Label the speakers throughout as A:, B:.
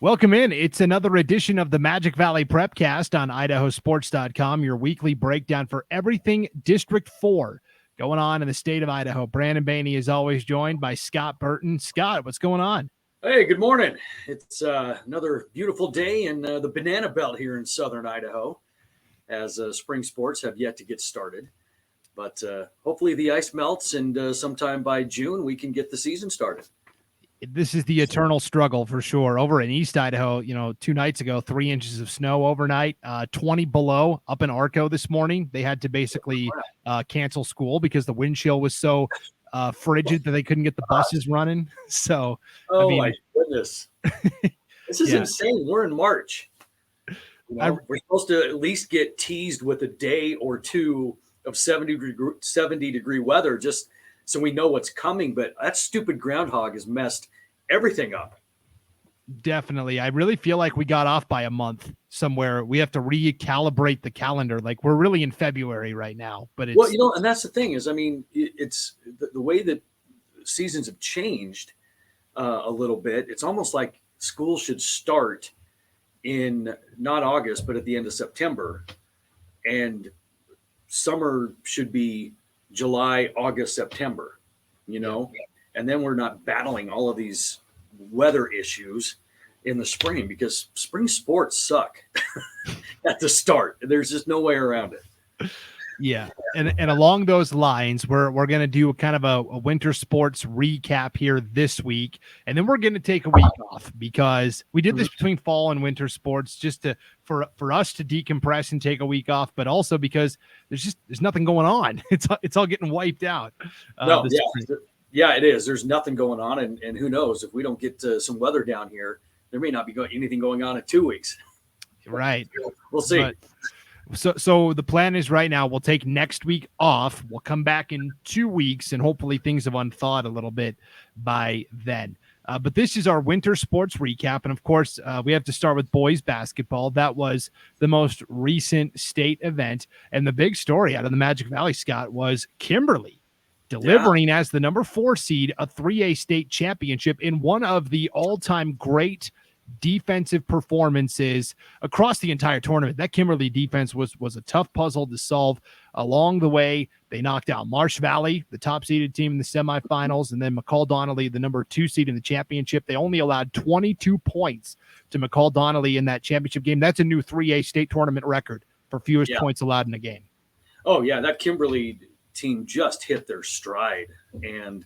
A: Welcome in. It's another edition of the Magic Valley Prepcast on IdahoSports.com, your weekly breakdown for everything District 4 going on in the state of Idaho. Brandon Baney is always joined by Scott Burton. Scott, what's going on?
B: Hey, good morning. It's another beautiful day in the Banana Belt here in southern Idaho, as spring sports have yet to get started. But hopefully the ice melts, and sometime by June we can get the season started.
A: This is the eternal struggle for sure. Over in East Idaho, 2 nights ago, 3 inches of snow overnight, 20 below up in Arco this morning. They had to basically cancel school because the wind chill was so frigid that they couldn't get the buses running. So,
B: my goodness, this is insane. We're in March. We're supposed to at least get teased with a day or two of 70 degree weather, just so we know what's coming. But that stupid groundhog has messed everything up.
A: Definitely. I really feel like we got off by a month somewhere. We have to recalibrate the calendar. Like, we're really in February right now, but it's
B: and that's the thing is, it's the way that seasons have changed a little bit. It's almost like school should start in not August, but at the end of September, and summer should be July, August, September, and then we're not battling all of these weather issues in the spring, because spring sports suck at the start. There's just no way around it.
A: Yeah. And along those lines, we're going to do kind of a winter sports recap here this week. And then we're going to take a week off, because we did this between fall and winter sports just for us to decompress and take a week off, but also because there's nothing going on. It's all getting wiped out.
B: Yeah, it is. There's nothing going on. And who knows, if we don't get some weather down here, there may not be anything going on in 2 weeks.
A: Right.
B: We'll see.
A: So the plan is right now we'll take next week off. We'll come back in 2 weeks, and hopefully things have unthawed a little bit by then. But this is our winter sports recap. And of course, we have to start with boys basketball. That was the most recent state event. And the big story out of the Magic Valley, Scott, was Kimberly delivering as the number 4 seed a 3A state championship in one of the all-time great defensive performances across the entire tournament. That Kimberly defense was a tough puzzle to solve along the way. They knocked out Marsh Valley, the top seeded team in the semifinals, and then McCall Donnelly, the number 2 seed in the championship. They only allowed 22 points to McCall Donnelly in that championship game. That's a new 3A state tournament record for fewest points allowed in a game. Oh yeah, that Kimberly team just hit their stride, and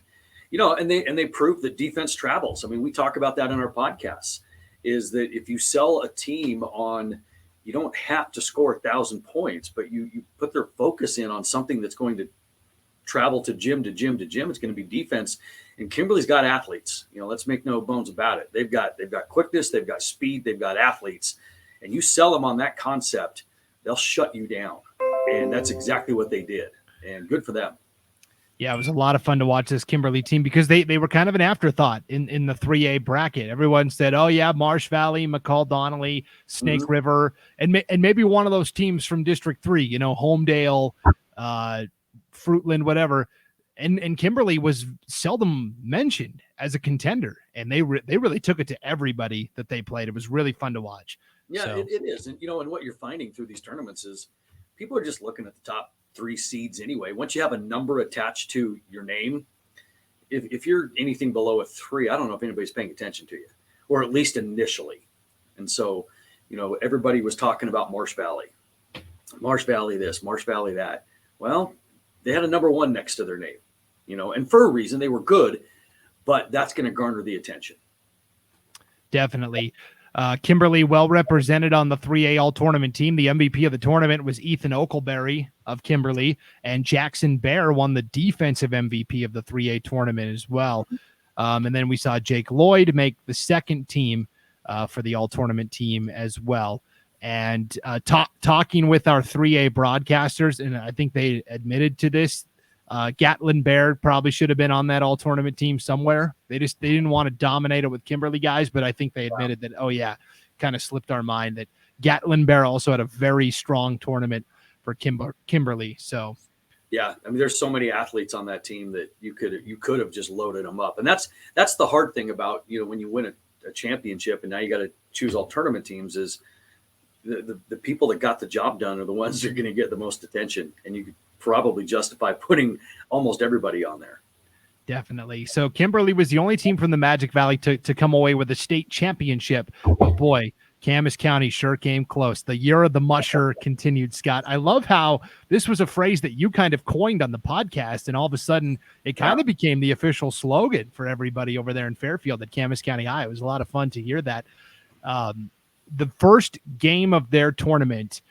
A: they proved that defense travels. We talk about that in our podcasts, is that if you sell a team on, you don't have to score 1,000 points, but you put their focus in on something that's going to travel to gym to gym to gym. It's going to be defense. And Kimberly's got athletes. Let's make no bones about it. They've got quickness, they've got speed, they've got athletes. And you sell them on that concept, they'll shut you down. And that's exactly what they did. And good for them. Yeah, it was a lot of fun to watch this Kimberly team, because they were kind of an afterthought in the 3A bracket. Everyone said, oh yeah, Marsh Valley, McCall Donnelly, Snake River, and maybe one of those teams from District 3, Homedale, Fruitland, whatever. And Kimberly was seldom mentioned as a contender, and they really took it to everybody that they played. It was really fun to watch. Yeah, it is. And and what you're finding through these tournaments is people are just looking at the top 3 seeds anyway. Once you have a number attached to your name, if you're anything below a 3, I don't know if anybody's paying attention to you, or at least initially. And so, everybody was talking about Marsh Valley this, Marsh Valley that. Well, they had a number 1 next to their name, and for a reason. They were good, but that's going to garner the attention. Definitely. Kimberly well represented on the 3A all-tournament team. The MVP of the tournament was Ethan Oakleberry of Kimberly, and Jackson Bear won the defensive MVP of the 3A tournament as well. And then we saw Jake Lloyd make the second team for the all-tournament team as well. And talking with our 3A broadcasters, and I think they admitted to this, Gatlin Baird probably should have been on that all-tournament team somewhere. They didn't want to dominate it with Kimberly guys, but I think they admitted that, kind of slipped our mind that Gatlin Baird also had a very strong tournament for Kimberly. So, yeah, there's so many athletes on that team that you could have just loaded them up, and that's the hard thing about when you win
B: a championship, and now you got to choose all tournament teams. Is the people that got the job done are the ones that are going to get the most attention, and you could probably justify putting almost everybody on there.
A: Definitely. So Kimberly was the only team from the Magic Valley to come away with a state championship. But boy, Camas County sure came close. The year of the musher continued, Scott. I love how this was a phrase that you kind of coined on the podcast, and all of a sudden it kind of became the official slogan for everybody over there in Fairfield at Camas County High. It was a lot of fun to hear that. The first game of their tournament,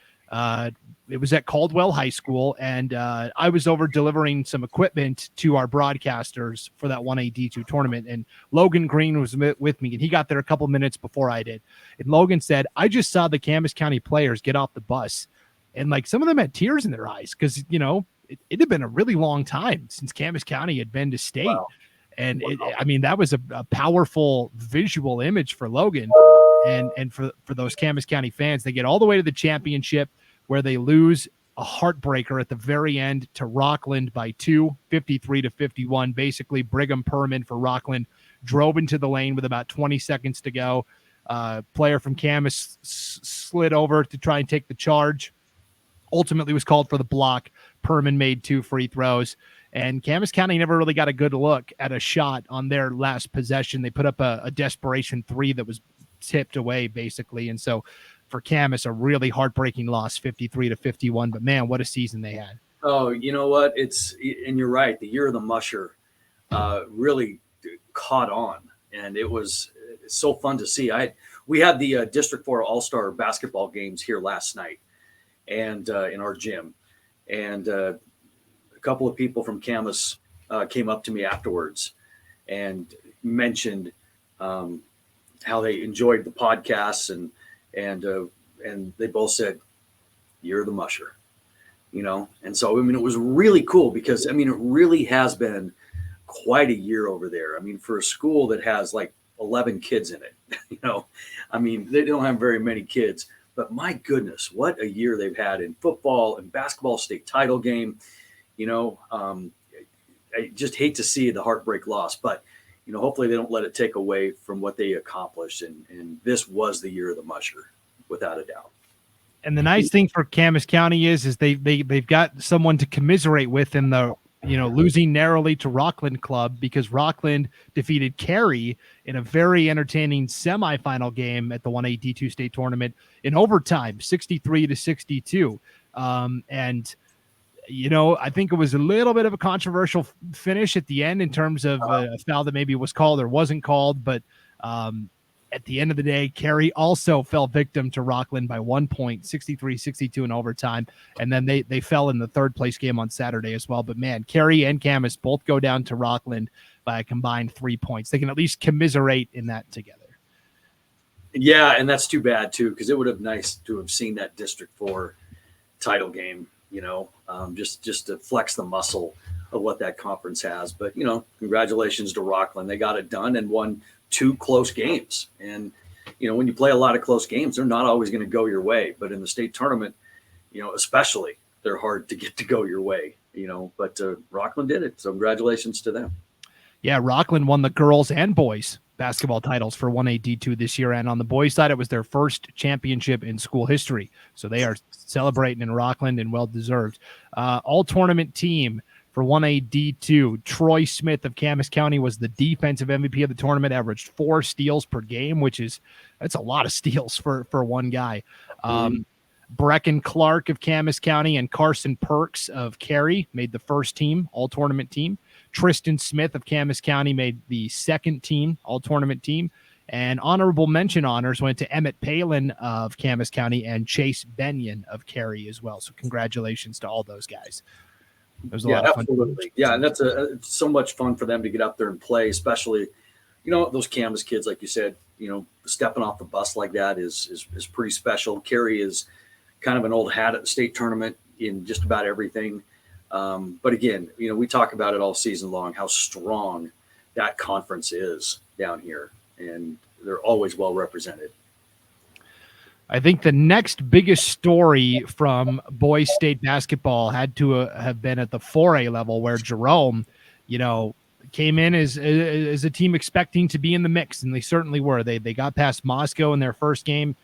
A: it was at Caldwell High School, and I was over delivering some equipment to our broadcasters for that 1AD2 tournament, and Logan Green was with me, and he got there a couple minutes before I did. And Logan said, I just saw the Camas County players get off the bus, and like some of them had tears in their eyes because, you know, it had been a really long time since Camas County had been to state. Wow. And I mean, that was a powerful visual image for Logan and for those Camas County fans. They get all the way to the championship, where they lose a heartbreaker at the very end to Rockland by 53-51. Basically, Brigham Perman for Rockland drove into the lane with about 20 seconds to go. Player from Camas slid over to try and take the charge. Ultimately was called for the block. Perman made 2 free throws. And Camas County never really got a good look at a shot on their last possession. They put up a desperation 3 that was tipped away, basically. And so for Camas, a really heartbreaking loss, 53-51. But man, what a season they had.
B: Oh, you know what? And you're right. The year of the musher really caught on, and it's so fun to see. We had the District 4 All-Star basketball games here last night, and in our gym, and a couple of people from Camas came up to me afterwards and mentioned how they enjoyed the podcasts, and they both said, "You're the musher," you know? And so, I mean, it was really cool because, I mean, it really has been quite a year over there. I mean, for a school that has like 11 kids in it, you know, I mean, they don't have very many kids, but my goodness, what a year they've had in football and basketball, state title game. You know, I just hate to see the heartbreak loss, but you know, hopefully they don't let it take away from what they accomplished. And this was the year of the musher, without a doubt.
A: And the nice thing for Camas County is they've got someone to commiserate with in the, you know, losing narrowly to Rockland Club, because Rockland defeated Cary in a very entertaining semifinal game at the 1AD2 state tournament in overtime, 63-62. And you know, I think it was a little bit of a controversial finish at the end in terms of a foul that maybe was called or wasn't called. But at the end of the day, Cary also fell victim to Rockland by 1 point, 63-62 in overtime. And then they fell in the third place game on Saturday as well. But man, Cary and Camas both go down to Rockland by a combined 3 points. They can at least commiserate in that together.
B: Yeah, and that's too bad too, because it would have been nice to have seen that District 4 title game, you know, just to flex the muscle of what that conference has. But, you know, congratulations to Rockland. They got it done and won 2 close games. And, you know, when you play a lot of close games, they're not always going to go your way. But in the state tournament, you know, especially, they're hard to get to go your way, you know. But Rockland did it. So congratulations to them.
A: Yeah, Rockland won the girls and boys basketball titles for 1AD2 this year. And on the boys side, it was their first championship in school history. So they are celebrating in Rockland, and well-deserved. All tournament team for 1AD2, Troy Smith of Camas County was the defensive MVP of the tournament, averaged 4 steals per game, that's a lot of steals for one guy. Brecken Clark of Camas County and Carson Perks of Cary made the first team, all-tournament team. Tristan Smith of Camas County made the second team, all-tournament team. And honorable mention honors went to Emmett Palin of Camas County and Chase Benyon of Cary as well. So congratulations to all those guys. It was a lot of fun.
B: Absolutely. Yeah, and that's it's so much fun for them to get up there and play, especially, you know, those Camas kids, like you said, you know, stepping off the bus like that is pretty special. Cary is kind of an old hat at the state tournament in just about everything. But again, you know, we talk about it all season long, how strong that conference is down here, and they're always well represented.
A: I think the next biggest story from boys state basketball had to have been at the 4A level, where Jerome, you know, came in as a team expecting to be in the mix, and they certainly were. They got past Moscow in their first game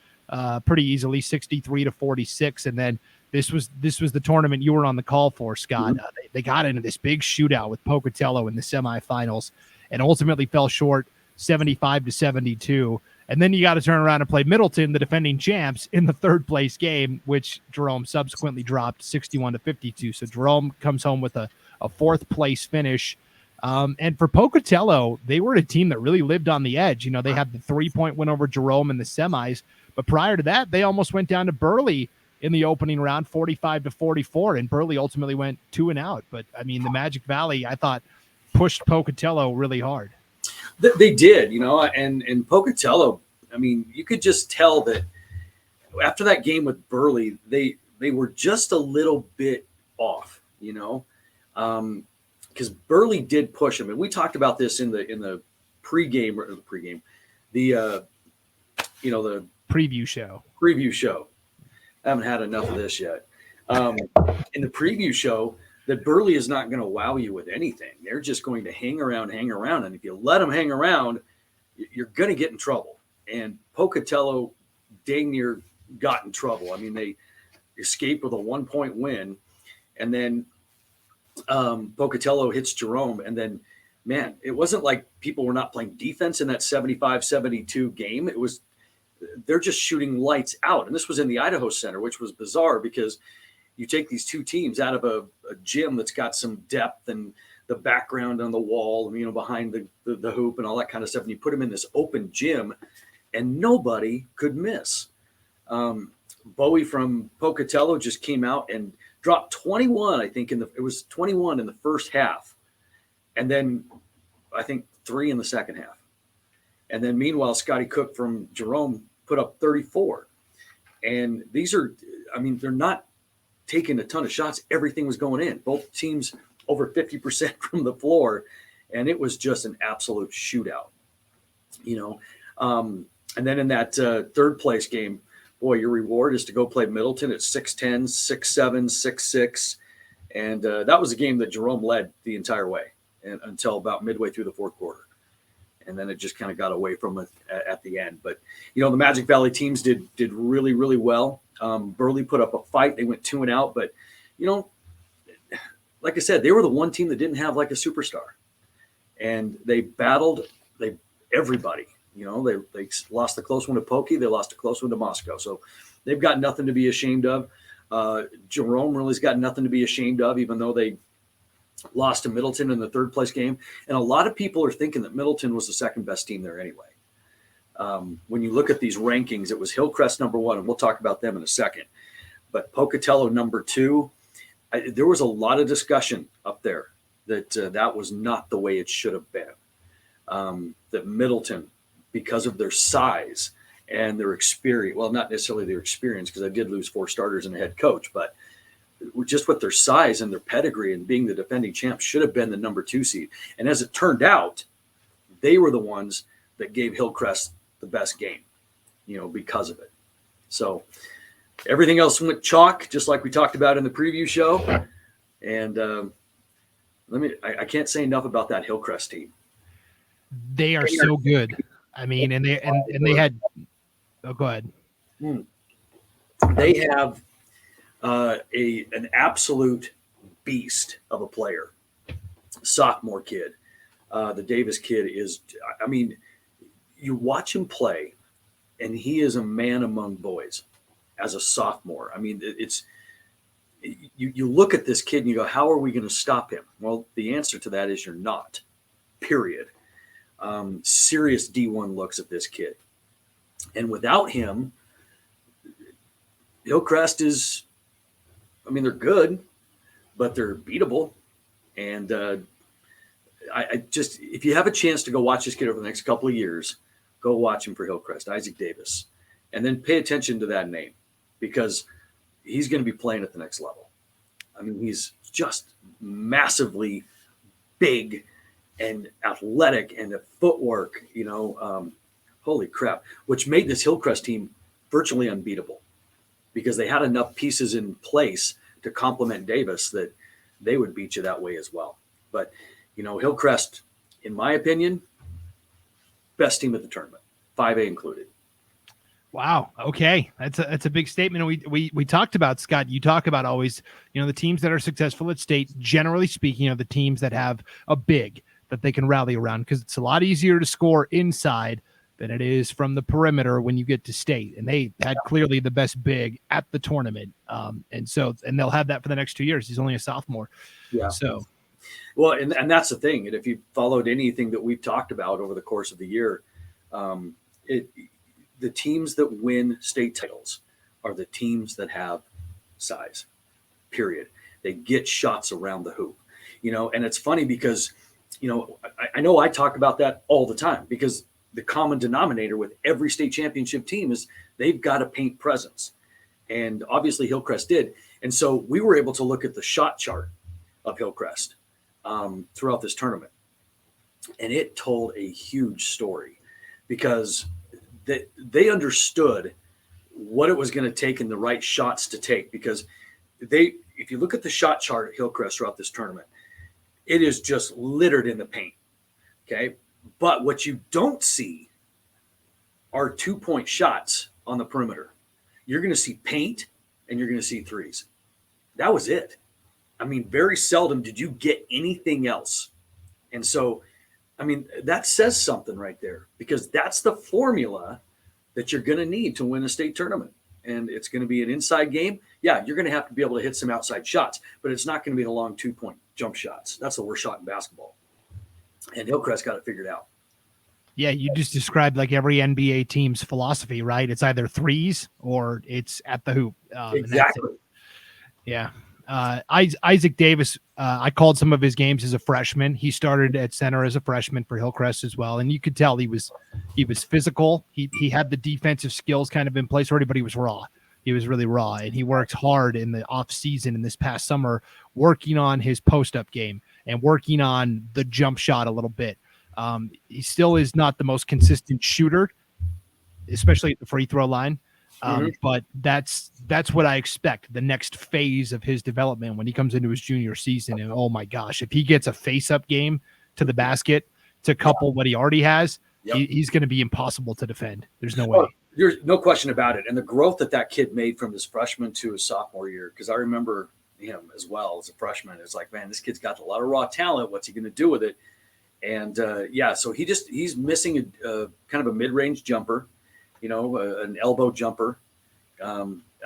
A: pretty easily, 63-46, and then this was the tournament you were on the call for, Scott. They got into this big shootout with Pocatello in the semifinals, and ultimately fell short, 75-72. And then you got to turn around and play Middleton, the defending champs, in the third place game, which Jerome subsequently dropped 61-52. So Jerome comes home with a fourth place finish. And for Pocatello, they were a team that really lived on the edge. They had the 3-point win over Jerome in the semis, but prior to that, they almost went down to Burley in the opening round, 45-44, and Burley ultimately went 2-out. But I mean, the Magic Valley, I thought, pushed Pocatello really hard.
B: They did, and Pocatello, I mean, you could just tell that after that game with Burley, they were just a little bit off, because Burley did push them. And we talked about this in the preview show. I haven't had enough of this yet. In the preview show, that Burley is not going to wow you with anything. They're just going to hang around. And if you let them hang around, you're going to get in trouble. And Pocatello dang near got in trouble. I mean, they escaped with a 1-point win. And then Pocatello hits Jerome. And then, man, it wasn't like people were not playing defense in that 75-72 game. They're just shooting lights out. And this was in the Idaho Center, which was bizarre because you take these two teams out of a gym that's got some depth and the background on the wall, behind the hoop and all that kind of stuff. And you put them in this open gym and nobody could miss. Bowie from Pocatello just came out and dropped 21, I think it was 21 in the first half. And then I think 3 in the second half. And then meanwhile, Scotty Cook from Jerome put up 34. And they're not taking a ton of shots. Everything was going in. Both teams over 50% from the floor. And it was just an absolute shootout, And then in that third place game, boy, your reward is to go play Middleton at 6'10", 6'7", 6'6". And that was a game that Jerome led the entire way until about midway through the fourth quarter. And then it just kind of got away from it at the end. But, the Magic Valley teams did really, really well. Burley put up a fight. They went 2-out. But, like I said, they were the one team that didn't have like a superstar. And they battled everybody. They lost the close one to Pokey. They lost a close one to Moscow. So they've got nothing to be ashamed of. Jerome really's got nothing to be ashamed of, even though they lost to Middleton in the third place game. And a lot of people are thinking that Middleton was the second best team there anyway. When you look at these rankings, it was Hillcrest number 1, and we'll talk about them in a second. But Pocatello number 2, there was a lot of discussion up there that was not the way it should have been. That Middleton, because of their size and their experience, well, not necessarily their experience, because I did lose 4 starters and a head coach, but just with their size and their pedigree and being the defending champs, should have been the number 2 seed. And as it turned out, they were the ones that gave Hillcrest the best game, because of it. So everything else went chalk, just like we talked about in the preview show. And I can't say enough about that Hillcrest team.
A: They are so good. I mean, and they had. Oh, go ahead.
B: They have an absolute beast of a player, sophomore kid. The Davis kid is. I mean, you watch him play, and he is a man among boys as a sophomore. I mean, you look at this kid and you go, how are we going to stop him? Well, the answer to that is you're not. Period. Serious D1 looks at this kid. And without him, Hillcrest is, they're good, but they're beatable. And I just, if you have a chance to go watch this kid over the next couple of years, go watch him for Hillcrest, Isaac Davis. And then pay attention to that name, because he's going to be playing at the next level. I mean, he's just massively big and athletic, and the footwork, holy crap, which made this Hillcrest team virtually unbeatable, because they had enough pieces in place to complement Davis that they would beat you that way as well. But, Hillcrest in my opinion, best team at the tournament, 5A included.
A: Wow. Okay. That's a big statement. We talked about, Scott, you talk about always, the teams that are successful at state, generally speaking, are the teams that have a big that they can rally around, because it's a lot easier to score inside than it is from the perimeter when you get to state. And they had clearly the best big at the tournament. And they'll have that for the next 2 years. He's only a sophomore.
B: Yeah.
A: So,
B: well, and that's the thing. And if you followed anything that we've talked about over the course of the year, the teams that win state titles are the teams that have size, period. They get shots around the hoop, and it's funny because, I know I talk about that all the time, because the common denominator with every state championship team is they've got a paint presence. And obviously Hillcrest did. And so we were able to look at the shot chart of Hillcrest throughout this tournament. And it told a huge story, because they understood what it was going to take and the right shots to take. Because if you look at the shot chart at Hillcrest throughout this tournament, it is just littered in the paint. Okay. But what you don't see are 2-point shots on the perimeter. You're going to see paint and you're going to see threes. That was it. I mean, very seldom did you get anything else. And so, that says something right there, because that's the formula that you're going to need to win a state tournament. And it's going to be an inside game. Yeah, you're going to have to be able to hit some outside shots, but it's not going to be the long 2-point jump shots. That's the worst shot in basketball. And Hillcrest got it figured out. Yeah,
A: you just described like every NBA team's philosophy, right? It's either threes or it's at the hoop.
B: Exactly.
A: Yeah. Isaac Davis, I called some of his games as a freshman. He started at center as a freshman for Hillcrest as well, and you could tell he was physical. He had the defensive skills kind of in place already, but he was raw. He was really raw, and he worked hard in the off season and this past summer, working on his post-up game and working on the jump shot a little bit. He still is not the most consistent shooter, especially at the free throw line. But that's what I expect the next phase of his development when he comes into his junior season. And oh my gosh, if he gets a face-up game to the basket to couple what he already has, he's going to be impossible to defend. There's no way.
B: There's no question about it. And the growth that kid made from his freshman to his sophomore year, because I remember him as well as a freshman. It's like, man, this kid's got a lot of raw talent. What's he going to do with it? And so he's missing a kind of a mid-range jumper, an elbow jumper.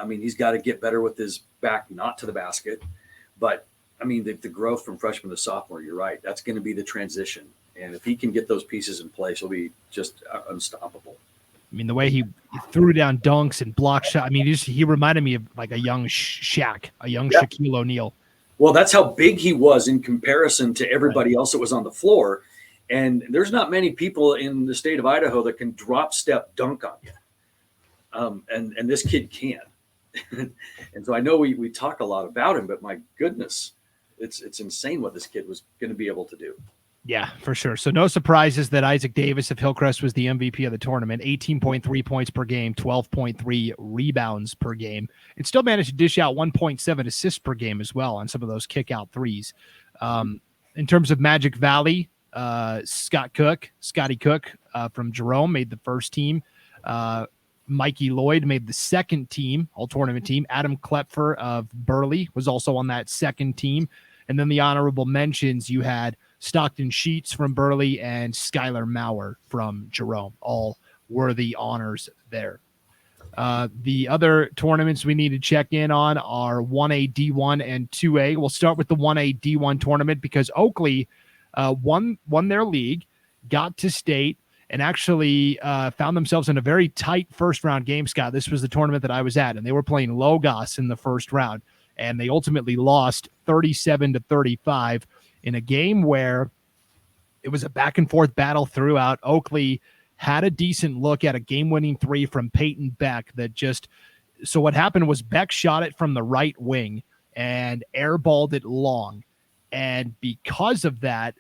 B: He's got to get better with his back, not to the basket. But the growth from freshman to sophomore, you're right. That's going to be the transition. And if he can get those pieces in place, he'll be just unstoppable.
A: The way he threw down dunks and block shot. He reminded me of like a young Shaq, a young Shaquille O'Neal.
B: Well, that's how big he was in comparison to everybody else that was on the floor. And there's not many people in the state of Idaho that can drop step dunk on you. And this kid can. And so I know we talk a lot about him, but my goodness, it's insane what this kid was going to be able to do.
A: Yeah, for sure. So no surprises that Isaac Davis of Hillcrest was the MVP of the tournament, 18.3 points per game, 12.3 rebounds per game, and still managed to dish out 1.7 assists per game as well on some of those kick out threes. In terms of Magic Valley, Scotty Cook from Jerome made the first team. Mikey Lloyd made the second team, all tournament team. Adam Klepfer of Burley was also on that second team. And then the honorable mentions, you had Stockton Sheets from Burley and Skylar Maurer from Jerome, all worthy honors there. The other tournaments we need to check in on are 1A, D1, and 2A. We'll start with the 1A, D1 tournament because Oakley won their league, got to state, and actually found themselves in a very tight first-round game, Scott. This was the tournament that I was at, and they were playing Logos in the first round, and they ultimately lost 37-35 in a game where it was a back-and-forth battle throughout. Oakley had a decent look at a game-winning three from Peyton Beck that just – so what happened was Beck shot it from the right wing and airballed it long. And because of that,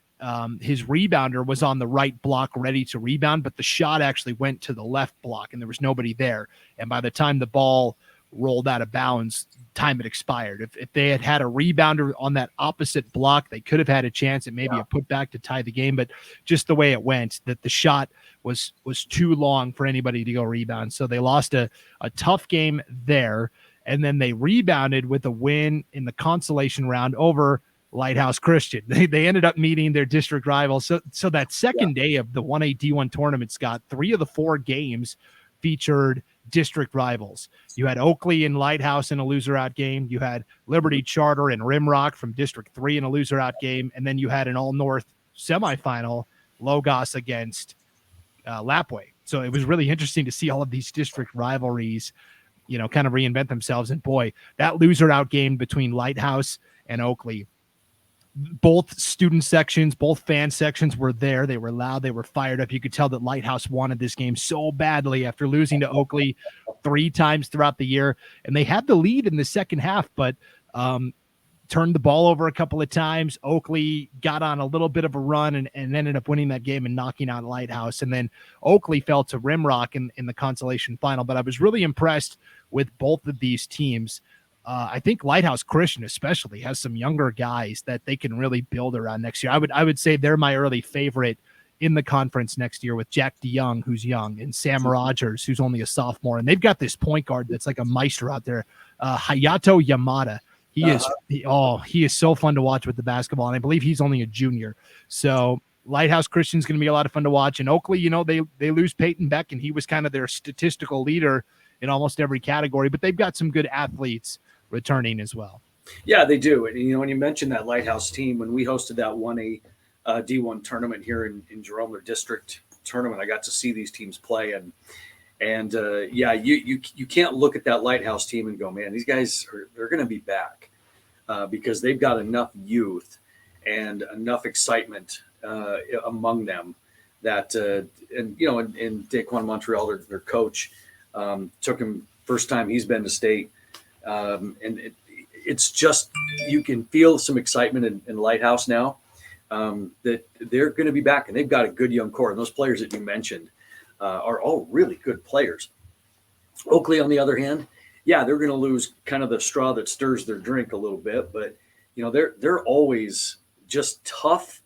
A: his rebounder was on the right block ready to rebound, but the shot actually went to the left block and there was nobody there. And by the time the ball rolled out of bounds, time had expired. If they had had a rebounder on that opposite block, they could have had a chance at maybe a putback to tie the game. But just the way it went, that the shot was too long for anybody to go rebound. So they lost a tough game there. And then they rebounded with a win in the consolation round over Lighthouse Christian. They ended up meeting their district rival. So that second day of the 1A D1 tournament, Scott, 3 of the 4 games featured district rivals. You had Oakley and Lighthouse in a loser-out game. You had Liberty Charter and Rimrock from District 3 in a loser-out game. And then you had an all-north semifinal, Logos against Lapway. So it was really interesting to see all of these district rivalries, kind of reinvent themselves. And boy, that loser-out game between Lighthouse and Oakley, both student sections, both fan sections were there. They were loud. They were fired up. You could tell that Lighthouse wanted this game so badly after losing to Oakley 3 times throughout the year. And they had the lead in the second half, but turned the ball over a couple of times. Oakley got on a little bit of a run and ended up winning that game and knocking out Lighthouse. And then Oakley fell to Rimrock in the consolation final. But I was really impressed with both of these teams. I think Lighthouse Christian especially has some younger guys that they can really build around next year. I would say they're my early favorite in the conference next year, with Jack DeYoung, who's young, and Sam Rogers, who's only a sophomore. And they've got this point guard that's like a maestro out there, Hayato Yamada. He is so fun to watch with the basketball, and I believe he's only a junior. So Lighthouse Christian's going to be a lot of fun to watch. And Oakley, they lose Peyton Beck, and he was kind of their statistical leader in almost every category, but they've got some good athletes returning as well.
B: Yeah, they do. And, when you mentioned that Lighthouse team, when we hosted that 1A D1 tournament here in Jerome, their district tournament, I got to see these teams play. And you can't look at that Lighthouse team and go, man, these guys they're going to be back because they've got enough youth and enough excitement among them that, and Daquan Montreal, their coach, took him first time he's been to state. And it's just, you can feel some excitement in Lighthouse now that they're going to be back, and they've got a good young core. And those players that you mentioned are all really good players. Oakley, on the other hand, they're going to lose kind of the straw that stirs their drink a little bit, but they're always just tough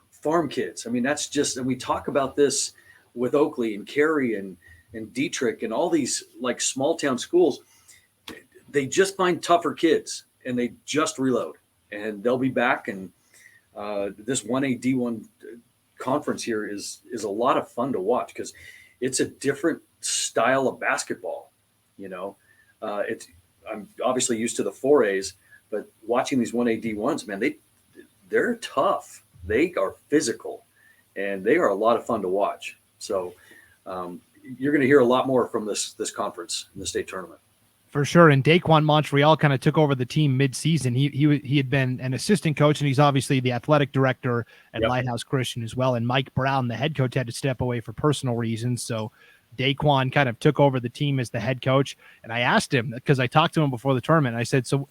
B: farm kids. I mean, that's just, and we talk about this with Oakley and Cary and Dietrich and all these like small town schools. They just find tougher kids and they just reload, and they'll be back. And this 1A D1 conference here is a lot of fun to watch because it's a different style of basketball. I'm obviously used to the 4As, but watching these 1A D1s, man, they're tough. They are physical, and they are a lot of fun to watch. So you're going to hear a lot more from this conference in the state tournament.
A: For sure. And Daquan Montreal kind of took over the team mid-season. He had been an assistant coach, and he's obviously the athletic director at Lighthouse Christian as well. And Mike Brown, the head coach, had to step away for personal reasons. So Daquan kind of took over the team as the head coach. And I asked him, because I talked to him before the tournament, I said, so,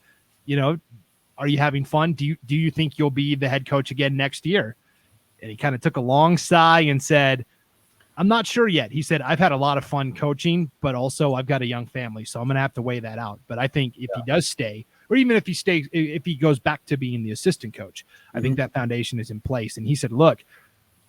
A: are you having fun? Do you think you'll be the head coach again next year? And he kind of took a long sigh and said, I'm not sure yet. He said, I've had a lot of fun coaching, but also I've got a young family, so I'm going to have to weigh that out. But I think if he does stay, or even if he goes back to being the assistant coach, I think that foundation is in place. And he said, look,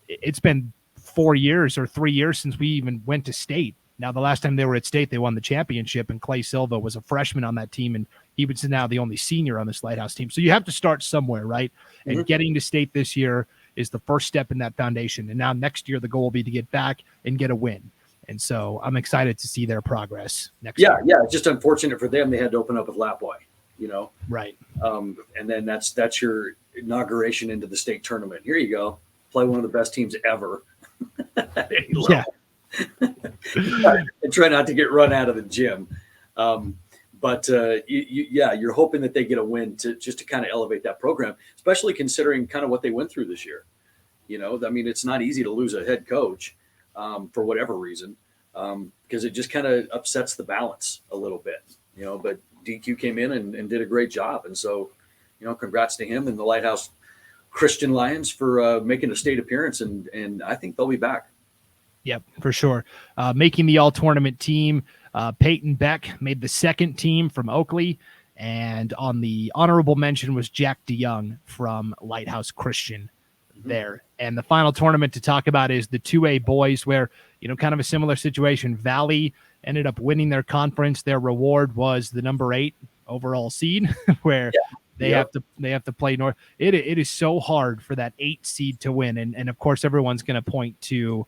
A: it's been 4 years or 3 years since we even went to state. Now, the last time they were at state, they won the championship, and Clay Silva was a freshman on that team, and he was now the only senior on this Lighthouse team. So you have to start somewhere, right? And getting to state this year is the first step in that foundation. And now next year, the goal will be to get back and get a win. And so I'm excited to see their progress next year.
B: Yeah. It's just unfortunate for them. They had to open up with Lapway,
A: Right.
B: And then that's your inauguration into the state tournament. Here you go. Play one of the best teams ever.
A: Yeah.
B: And try not to get run out of the gym. But you're hoping that they get a win to kind of elevate that program, especially considering kind of what they went through this year. I mean, it's not easy to lose a head coach for whatever reason, because it just kind of upsets the balance a little bit, but DQ came in and did a great job. And so, congrats to him and the Lighthouse Christian Lions for making a state appearance. And I think they'll be back.
A: Yep, for sure. Making the all-tournament team, Peyton Beck made the second team from Oakley. And on the honorable mention was Jack DeYoung from Lighthouse Christian there. And the final tournament to talk about is the 2A boys, where, kind of a similar situation. Valley ended up winning their conference. Their reward was the number 8 overall seed, where they have to play North. It is so hard for that 8 seed to win. And of course, everyone's going to point to,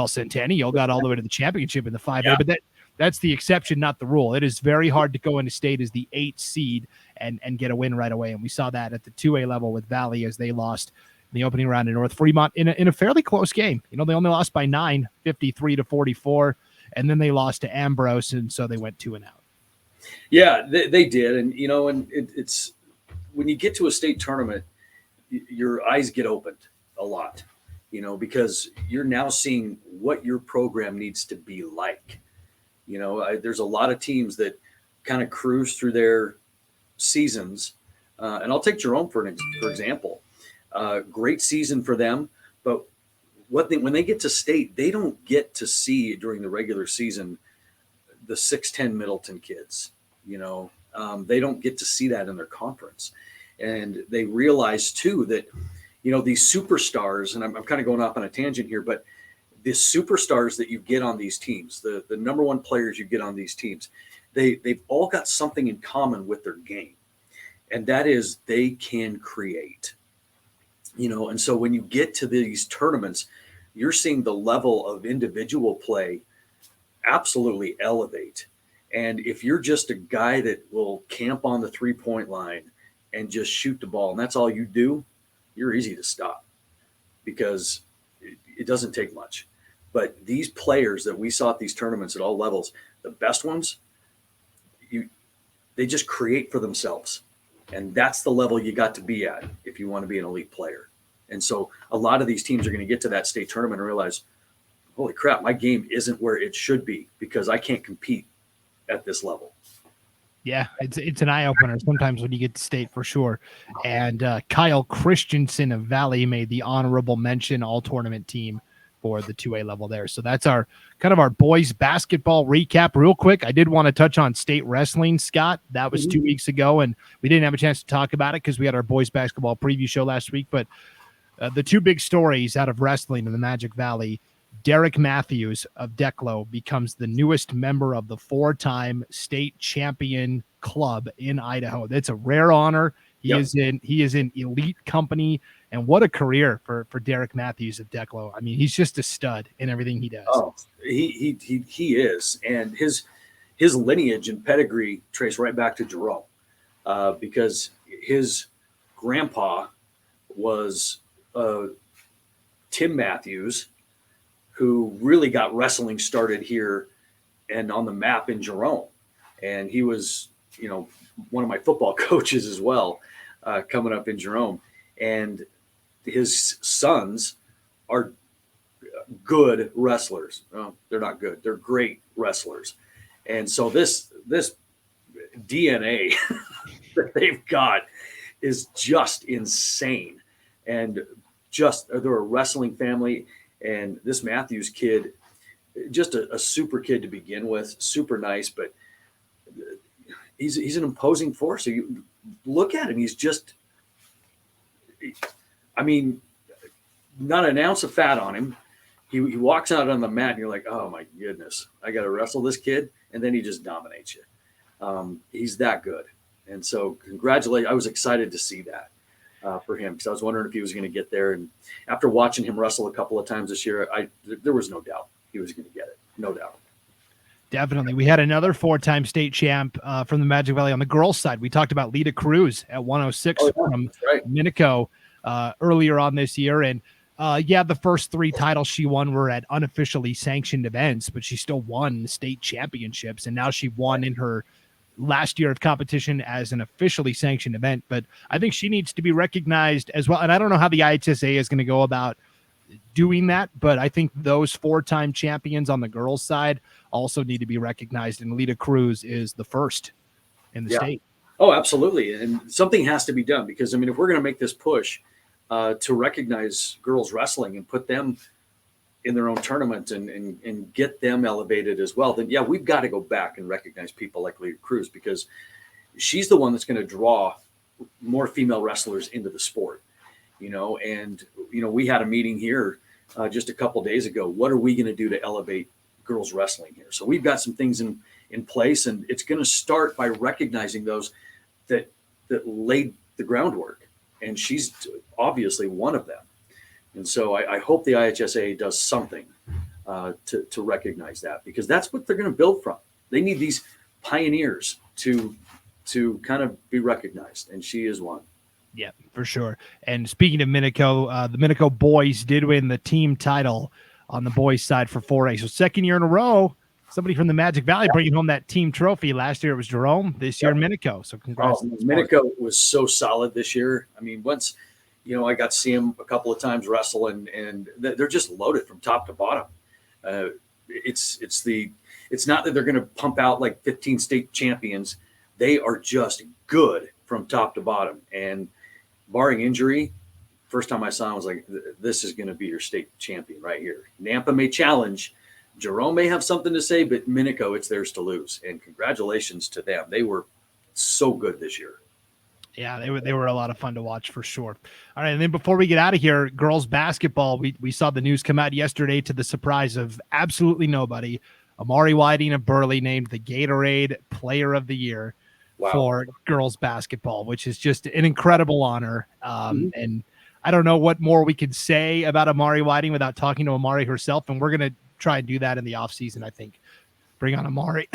A: Centennial got all the way to the championship in the 5A, but that's the exception, not the rule. It is very hard to go into state as the 8 seed and get a win right away. And we saw that at the 2A level with Valley as they lost in the opening round in North Fremont in a fairly close game. They only lost by 9, 53-44, and then they lost to Ambrose, and so they went 2-out.
B: Yeah, they did. And, it's when you get to a state tournament, your eyes get opened a lot, because you're now seeing what your program needs to be like. There's a lot of teams that kind of cruise through their seasons. And I'll take Jerome for example. Great season for them. But when they get to state, they don't get to see during the regular season the 6'10" Middleton kids. They don't get to see that in their conference. And they realize, too, that, these superstars, and I'm kind of going off on a tangent here, but the superstars that you get on these teams, the number one players you get on these teams, they've all got something in common with their game. And that is they can create, and so when you get to these tournaments, you're seeing the level of individual play absolutely elevate. And if you're just a guy that will camp on the 3-point line and just shoot the ball, and that's all you do, you're easy to stop because it doesn't take much. But these players that we saw at these tournaments at all levels, the best ones, they just create for themselves. And that's the level you got to be at if you want to be an elite player. And so a lot of these teams are going to get to that state tournament and realize, holy crap, my game isn't where it should be because I can't compete at this level.
A: Yeah, it's an eye-opener sometimes when you get to state, for sure. And Kyle Christensen of Valley made the honorable mention all-tournament team for the 2A level there. So that's our boys basketball recap. Real quick, I did want to touch on state wrestling, Scott. That was 2 weeks ago, and we didn't have a chance to talk about it because we had our boys basketball preview show last week. But the two big stories out of wrestling in the Magic Valley: Derek Matthews of Declo becomes the newest member of the 4-time state champion club in Idaho. That's a rare honor. He is in elite company, and what a career for Derek Matthews of Declo. I mean, he's just a stud in everything he does.
B: Oh, he is, and his lineage and pedigree trace right back to Jerome, because his grandpa was Tim Matthews, who really got wrestling started here and on the map in Jerome. And he was, one of my football coaches as well, coming up in Jerome. And his sons are good wrestlers. Well, they're not good. They're great wrestlers. And so this DNA that they've got is just insane. And they're a wrestling family. And this Matthews kid, just a super kid to begin with, super nice, but he's an imposing force. So you look at him, he's just, not an ounce of fat on him. He walks out on the mat and you're like, oh my goodness, I got to wrestle this kid. And then he just dominates you. He's that good. And so congratulations. I was excited to see that. For him, because I was wondering if he was going to get there. And after watching him wrestle a couple of times this year, there was no doubt he was going to get it. No doubt.
A: Definitely. We had another 4-time state champ from the Magic Valley on the girls' side. We talked about Lita Cruz at 106 from Minico earlier on this year. And the first 3 titles she won were at unofficially sanctioned events, but she still won state championships. And now she won in her last year of competition as an officially sanctioned event. But I think she needs to be recognized as well. And I don't know how the IHSA is going to go about doing that, but I think those 4-time champions on the girls' side also need to be recognized. And Lita Cruz is the first in the state.
B: Oh, absolutely. And something has to be done because, if we're going to make this push to recognize girls wrestling and put them in their own tournament and get them elevated as well, then yeah, we've got to go back and recognize people like Leah Cruz, because she's the one that's going to draw more female wrestlers into the sport, and, we had a meeting here just a couple days ago. What are we going to do to elevate girls wrestling here? So we've got some things in place, and it's going to start by recognizing those that laid the groundwork. And she's obviously one of them. And so I hope the IHSA does something to recognize that, because that's what they're going to build from. They need these pioneers to kind of be recognized, and she is one.
A: Yeah, for sure. And speaking of Minico, the Minico boys did win the team title on the boys' side for 4A. So second year in a row, somebody from the Magic Valley bringing home that team trophy. Last year it was Jerome. This year, Minico. So congrats.
B: Minico was so solid this year. I mean, once I got to see them a couple of times wrestle, and they're just loaded from top to bottom. It's not that they're going to pump out like 15 state champions. They are just good from top to bottom. And barring injury, first time I saw him, I was like, this is going to be your state champion right here. Nampa may challenge. Jerome may have something to say, but Minico, it's theirs to lose. And congratulations to them. They were so good this year.
A: Yeah, they were a lot of fun to watch for sure. All right, and then before we get out of here, girls basketball, we saw the news come out yesterday to the surprise of absolutely nobody. Amari Whiting of Burley named the Gatorade Player of the Year for girls basketball, which is just an incredible honor. And I don't know what more we could say about Amari Whiting without talking to Amari herself, and we're going to try and do that in the offseason, I think. Bring on Amari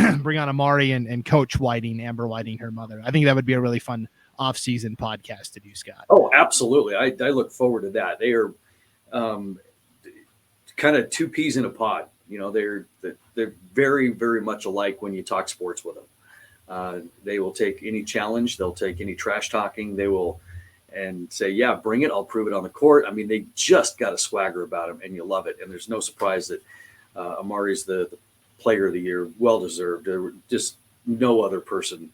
A: and Coach Whiting, Amber Whiting, her mother. I think that would be a really fun off-season podcast to do, Scott.
B: Oh, absolutely. I look forward to that. They are kind of two peas in a pod. They're very, very much alike when you talk sports with them. They will take any challenge. They'll take any trash talking. They will and say, yeah, bring it. I'll prove it on the court. I mean, they just got a swagger about them, and you love it. And there's no surprise that Amari's the player of the year, well-deserved. There were just no other person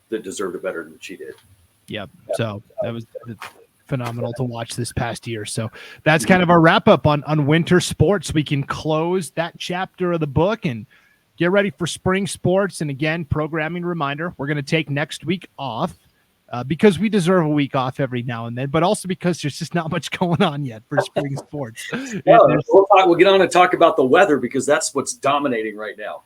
B: that deserved it better than she did.
A: Yep. So that was phenomenal to watch this past year. So that's kind of our wrap up on winter sports. We can close that chapter of the book and get ready for spring sports. And again, programming reminder, we're going to take next week off because we deserve a week off every now and then, but also because there's just not much going on yet for spring sports.
B: We'll get on and talk about the weather, because that's what's dominating right now.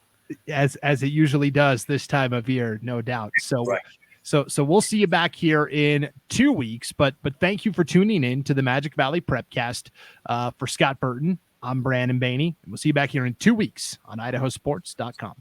A: As it usually does this time of year, no doubt. So,
B: right.
A: So we'll see you back here in 2 weeks, but thank you for tuning in to the Magic Valley Prepcast. For Scott Burton, I'm Brandon Baney, and we'll see you back here in 2 weeks on IdahoSports.com.